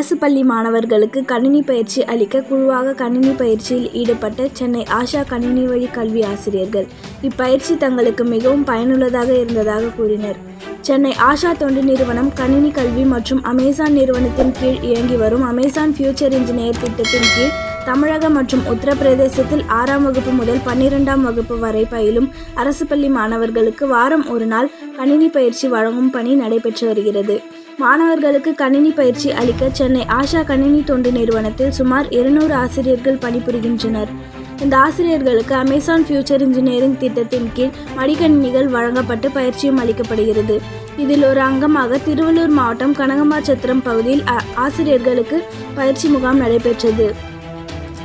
அரசு பள்ளி மாணவர்களுக்கு கணினி பயிற்சி அளிக்க குழுவாக கணினி பயிற்சியில் ஈடுபட்ட சென்னை ஆஷா கணினி வழி கல்வி ஆசிரியர்கள் இப்பயிற்சி தங்களுக்கு மிகவும் பயனுள்ளதாக இருந்ததாக கூறினர். சென்னை ஆஷா தொண்டு நிறுவனம் கணினி கல்வி மற்றும் அமேசான் நிறுவனத்தின் கீழ் இயங்கி வரும் அமேசான் ஃபியூச்சர் இன்ஜினியர் திட்டத்தின் கீழ் தமிழகம் மற்றும் உத்தரப்பிரதேசத்தில் 6ஆம் வகுப்பு முதல் 12ஆம் வகுப்பு வரை பயிலும் அரசு பள்ளி மாணவர்களுக்கு வாரம் ஒரு நாள் கணினி பயிற்சி வழங்கும் பணி நடைபெற்று வருகிறது. மாணவர்களுக்கு கணினி பயிற்சி அளிக்க சென்னை ஆஷா கணினி தொண்டு நிறுவனத்தில் சுமார் 200 ஆசிரியர்கள் பணிபுரிகின்றனர். இந்த ஆசிரியர்களுக்கு அமேசான் ஃபியூச்சர் இன்ஜினியரிங் திட்டத்தின் கீழ் மடிக்கணினிகள் வழங்கப்பட்டு பயிற்சியும் அளிக்கப்படுகிறது. இதில் ஒரு அங்கமாக திருவள்ளூர் மாவட்டம் கனகம்மாச்சத்திரம் பகுதியில் ஆசிரியர்களுக்கு பயிற்சி முகாம் நடைபெற்றது.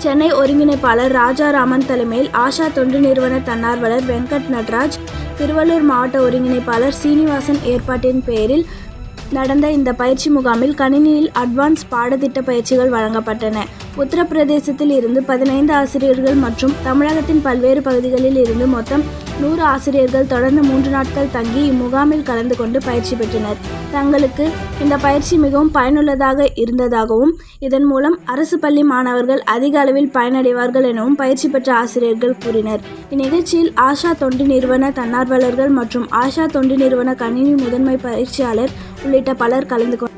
சென்னை ஒருங்கிணைப்பாளர் ராஜாராமன் தலைமையில் ஆஷா தொண்டு நிறுவன தன்னார்வலர் வெங்கட் நட்ராஜ், திருவள்ளூர் மாவட்ட ஒருங்கிணைப்பாளர் சீனிவாசன் ஏற்பாட்டின் பேரில் நடந்த இந்த பயிற்சி முகாமில் கணினியில் அட்வான்ஸ் பாடத்திட்ட பயிற்சிகள் வழங்கப்பட்டன. உத்தரப்பிரதேசத்தில் இருந்து 15 ஆசிரியர்கள் மற்றும் தமிழகத்தின் பல்வேறு பகுதிகளில் இருந்து மொத்தம் 100 ஆசிரியர்கள் தொடர்ந்து 3 நாட்கள் தங்கி இம்முகாமில் கலந்து கொண்டு பயிற்சி பெற்றனர். தங்களுக்கு இந்த பயிற்சி மிகவும் பயனுள்ளதாக இருந்ததாகவும் இதன் மூலம் அரசு பள்ளி மாணவர்கள் அதிக அளவில் பயனடைவார்கள் எனவும் பயிற்சி பெற்ற ஆசிரியர்கள் கூறினர். இந்நிகழ்ச்சியில் ஆஷா தொண்டு நிறுவன தன்னார்வலர்கள் மற்றும் ஆஷா தொண்டு நிறுவன கணினி முதன்மை பயிற்சியாளர் உள்ளிட்ட பலர் கலந்து கொண்டனர்.